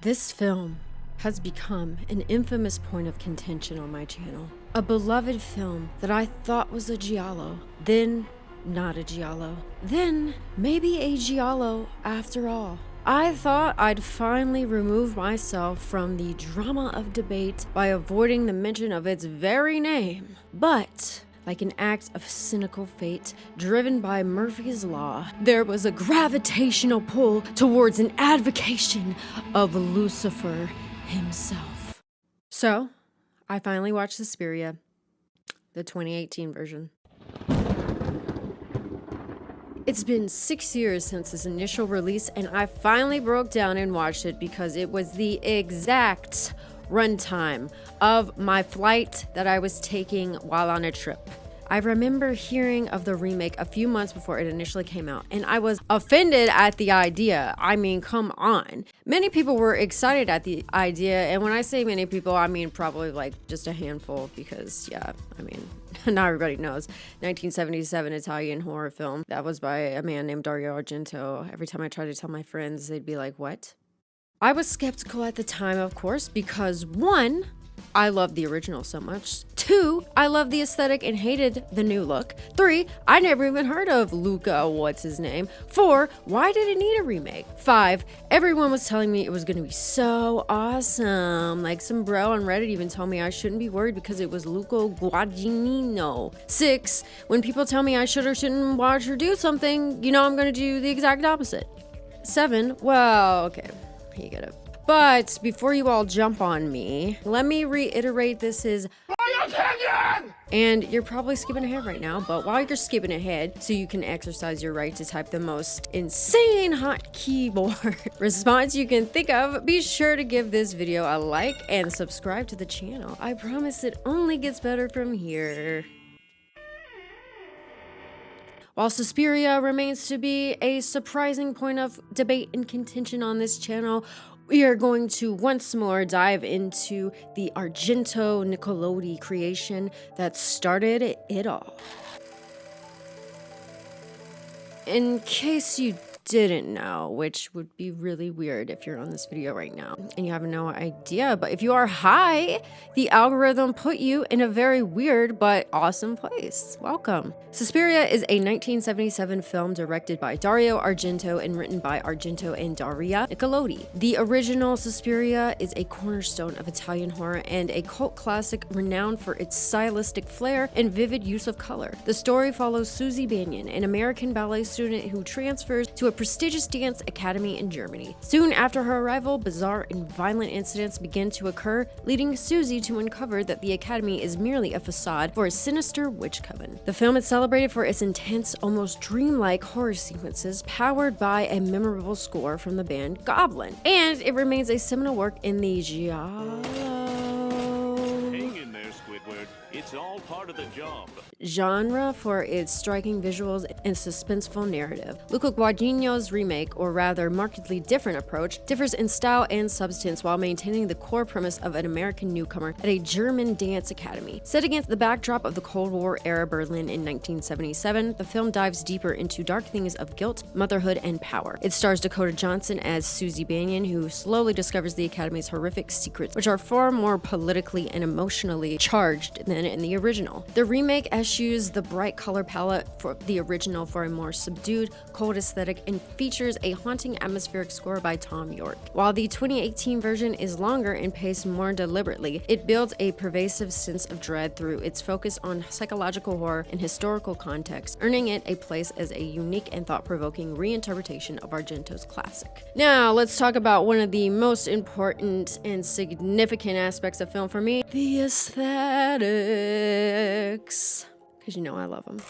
This film has become an infamous point of contention on my channel. A beloved film that I thought was a Giallo, then not a Giallo, then maybe a Giallo after all. I thought I'd finally remove myself from the drama of debate by avoiding the mention of its very name, but like an act of cynical fate driven by Murphy's Law, there was a gravitational pull towards an advocation of Lucifer himself. So, I finally watched Suspiria, the 2018 version. It's been 6 years since its initial release, and I finally broke down and watched it because it was the exact runtime of my flight that I was taking while on a trip. I remember hearing of the remake a few months before it initially came out, and I was offended at the idea. I mean, come on. Many people were excited at the idea, and when I say many people, I mean probably like just a handful because, yeah, I mean, not everybody knows. 1977 Italian horror film that was by a man named Dario Argento. Every time I tried to tell my friends, they'd be like, what? I was skeptical at the time, of course, because 1, I loved the original so much. 2, I loved the aesthetic and hated the new look. 3, I never even heard of Luca, what's his name. 4, why did it need a remake? 5, everyone was telling me it was gonna be so awesome. Like some bro on Reddit even told me I shouldn't be worried because it was Luca Guadagnino. 6, when people tell me I should or shouldn't watch or do something, you know I'm gonna do the exact opposite. 7, well, okay, you get it. But before you all jump on me, let me reiterate this is my opinion! And you're probably skipping ahead right now, but while you're skipping ahead, so you can exercise your right to type the most insane hot keyboard response you can think of, be sure to give this video a like and subscribe to the channel. I promise it only gets better from here. While Suspiria remains to be a surprising point of debate and contention on this channel, we are going to once more dive into the Argento Niccolodi creation that started it all. In case you didn't know, which would be really weird if you're on this video right now and you have no idea, but if you are, hi, the algorithm put you in a very weird but awesome place. Welcome. Suspiria is a 1977 film directed by Dario Argento and written by Argento and Daria Niccolodi. The original Suspiria is a cornerstone of Italian horror and a cult classic renowned for its stylistic flair and vivid use of color. The story follows Susie Banyan, an American ballet student who transfers to a prestigious dance academy in Germany. Soon after her arrival, bizarre and violent incidents begin to occur, leading Susie to uncover that the academy is merely a facade for a sinister witch coven. The film is celebrated for its intense, almost dreamlike horror sequences, powered by a memorable score from the band Goblin. And it remains a seminal work in the Giallo. Hang in there, Squidward. It's all part of the job. Genre for its striking visuals and suspenseful narrative. Luca Guadagnino's remake, or rather markedly different approach, differs in style and substance while maintaining the core premise of an American newcomer at a German dance academy. Set against the backdrop of the Cold War era Berlin in 1977, the film dives deeper into dark themes of guilt, motherhood, and power. It stars Dakota Johnson as Susie Banyan, who slowly discovers the academy's horrific secrets, which are far more politically and emotionally charged than in the original. The remake eschews the bright color palette for the original for a more subdued, cold aesthetic and features a haunting atmospheric score by Tom York. While the 2018 version is longer and paced more deliberately, it builds a pervasive sense of dread through its focus on psychological horror and historical context, earning it a place as a unique and thought-provoking reinterpretation of Argento's classic. Now, let's talk about one of the most important and significant aspects of film for me, the aesthetics. Because you know I love them.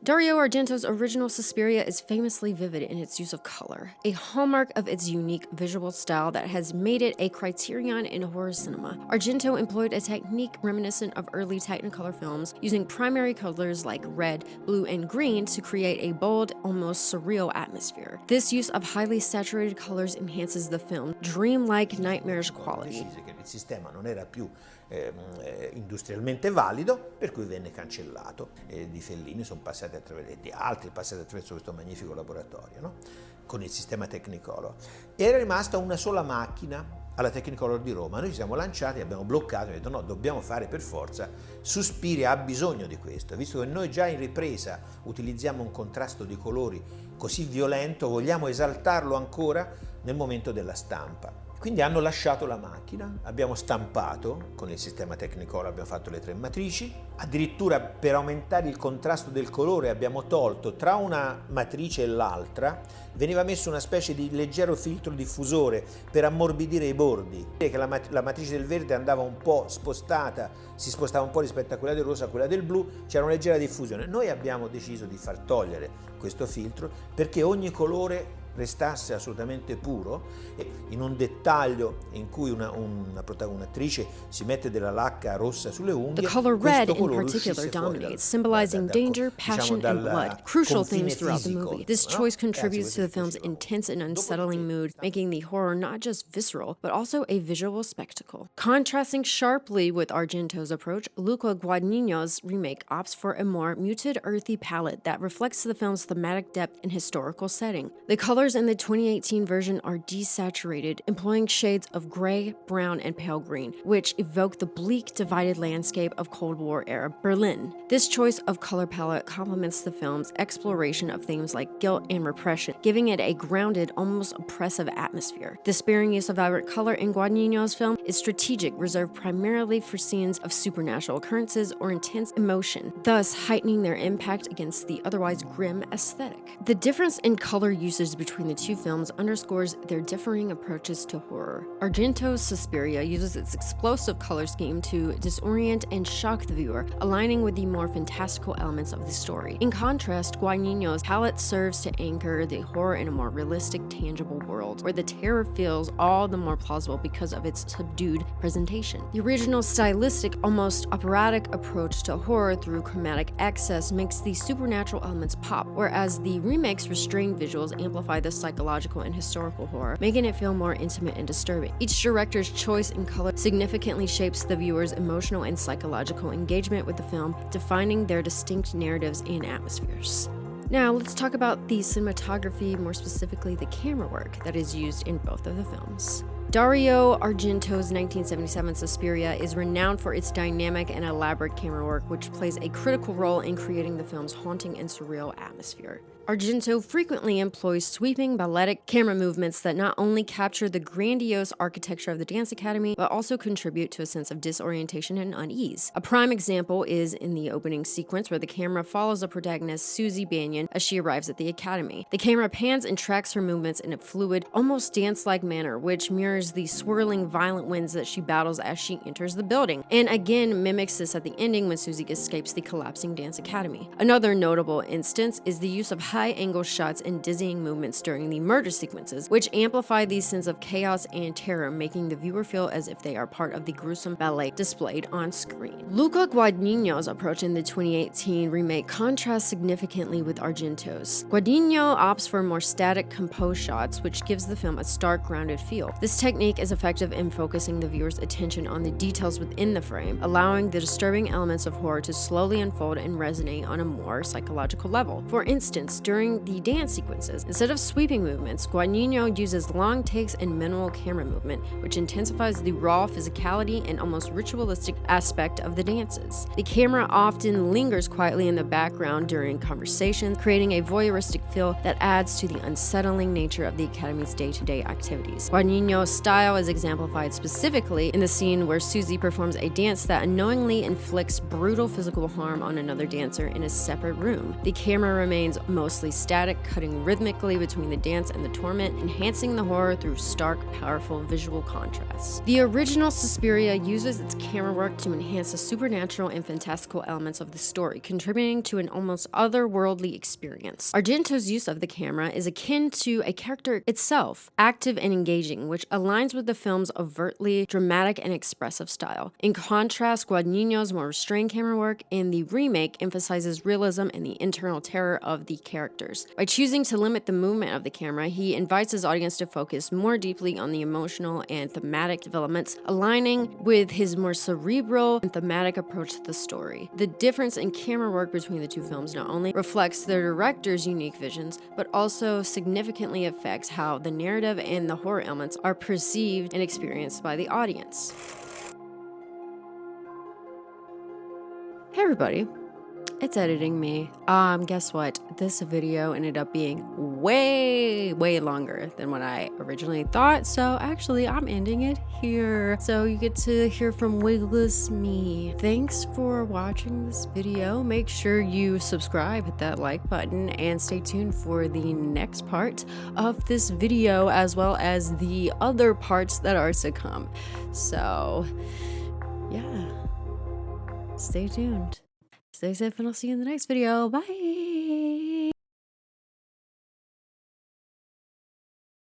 Dario Argento's original Suspiria is famously vivid in its use of color, a hallmark of its unique visual style that has made it a criterion in horror cinema. Argento employed a technique reminiscent of early Technicolor films, using primary colors like red, blue, and green to create a bold, almost surreal atmosphere. This use of highly saturated colors enhances the film's dreamlike, nightmarish quality. industrialmente valido, per cui venne cancellato. Di Fellini sono passati attraverso, di altri passati attraverso questo magnifico laboratorio, no? Con il sistema Technicolor. Era rimasta una sola macchina alla Technicolor di Roma. Noi ci siamo lanciati, abbiamo bloccato e detto no, dobbiamo fare per forza. Suspiria ha bisogno di questo, visto che noi già in ripresa utilizziamo un contrasto di colori così violento, vogliamo esaltarlo ancora nel momento della stampa. Quindi hanno lasciato la macchina, abbiamo stampato con il sistema Technicolor, abbiamo fatto le 3 matrici, addirittura per aumentare il contrasto del colore abbiamo tolto tra una matrice e l'altra, veniva messo una specie di leggero filtro diffusore per ammorbidire i bordi, che la matrice del verde andava un po' spostata, si spostava un po' rispetto a quella del rosa, a quella del blu, c'era una leggera diffusione. Noi abbiamo deciso di far togliere questo filtro perché ogni colore restasse assolutamente puro, e in un dettaglio in cui un'attrice si mette della lacca rossa sulle unghie, The color red in colore particular uscisse fuori dominates, symbolizing danger, passion, and blood, crucial themes throughout the movie. This choice contributes to the film's intense and unsettling mood, making the horror not just visceral, but also a visual spectacle. Contrasting sharply with Argento's approach, Luca Guadagnino's remake opts for a more muted, earthy palette that reflects the film's thematic depth and historical setting. The colors in the 2018 version are desaturated, employing shades of gray, brown, and pale green, which evoke the bleak, divided landscape of Cold War-era Berlin. This choice of color palette complements the film's exploration of themes like guilt and repression, giving it a grounded, almost oppressive atmosphere. The sparing use of vibrant color in Guadagnino's film is strategic, reserved primarily for scenes of supernatural occurrences or intense emotion, thus heightening their impact against the otherwise grim aesthetic. The difference in color usage between the two films underscores their differing approaches to horror. Argento's Suspiria uses its explosive color scheme to disorient and shock the viewer, aligning with the more fantastical elements of the story. In contrast, Guadagnino's palette serves to anchor the horror in a more realistic, tangible world, where the terror feels all the more plausible because of its subdued presentation. The original stylistic, almost operatic approach to horror through chromatic excess makes the supernatural elements pop, whereas the remake's restrained visuals amplify the psychological and historical horror, making it feel more intimate and disturbing. Each director's choice in color significantly shapes the viewer's emotional and psychological engagement with the film, defining their distinct narratives and atmospheres. Now, let's talk about the cinematography, more specifically the camera work that is used in both of the films. Dario Argento's 1977 Suspiria is renowned for its dynamic and elaborate camera work, which plays a critical role in creating the film's haunting and surreal atmosphere. Argento frequently employs sweeping balletic camera movements that not only capture the grandiose architecture of the dance academy, but also contribute to a sense of disorientation and unease. A prime example is in the opening sequence where the camera follows the protagonist Susie Banyan as she arrives at the academy. The camera pans and tracks her movements in a fluid, almost dance-like manner, which mirrors the swirling, violent winds that she battles as she enters the building, and again mimics this at the ending when Susie escapes the collapsing dance academy. Another notable instance is the use of high-angle shots and dizzying movements during the murder sequences, which amplify the sense of chaos and terror, making the viewer feel as if they are part of the gruesome ballet displayed on screen. Luca Guadagnino's approach in the 2018 remake contrasts significantly with Argento's. Guadagnino opts for more static, composed shots, which gives the film a stark, grounded feel. This technique is effective in focusing the viewer's attention on the details within the frame, allowing the disturbing elements of horror to slowly unfold and resonate on a more psychological level. For instance, during the dance sequences, instead of sweeping movements, Guadagnino uses long takes and minimal camera movement, which intensifies the raw physicality and almost ritualistic aspect of the dances. The camera often lingers quietly in the background during conversations, creating a voyeuristic feel that adds to the unsettling nature of the Academy's day-to-day activities. Guadagnino's style is exemplified specifically in the scene where Susie performs a dance that unknowingly inflicts brutal physical harm on another dancer in a separate room. The camera remains mostly static, cutting rhythmically between the dance and the torment, enhancing the horror through stark, powerful visual contrasts. The original Suspiria uses its camera work to enhance the supernatural and fantastical elements of the story, contributing to an almost otherworldly experience. Argento's use of the camera is akin to a character itself, active and engaging, which aligns with the film's overtly dramatic and expressive style. In contrast, Guadagnino's more restrained camera work in the remake emphasizes realism and the internal terror of the character characters. By choosing to limit the movement of the camera, he invites his audience to focus more deeply on the emotional and thematic developments, aligning with his more cerebral and thematic approach to the story. The difference in camera work between the two films not only reflects the director's unique visions, but also significantly affects how the narrative and the horror elements are perceived and experienced by the audience. Hey everybody, it's editing me. Guess what? This video ended up being way longer than what I originally thought, so actually I'm ending it here. So you get to hear from wigless me. Thanks for watching this video. Make sure you subscribe, hit that like button, and stay tuned for the next part of this video, as well as the other parts that are to come. So yeah, stay tuned. Stay safe, and I'll see you in the next video. Bye.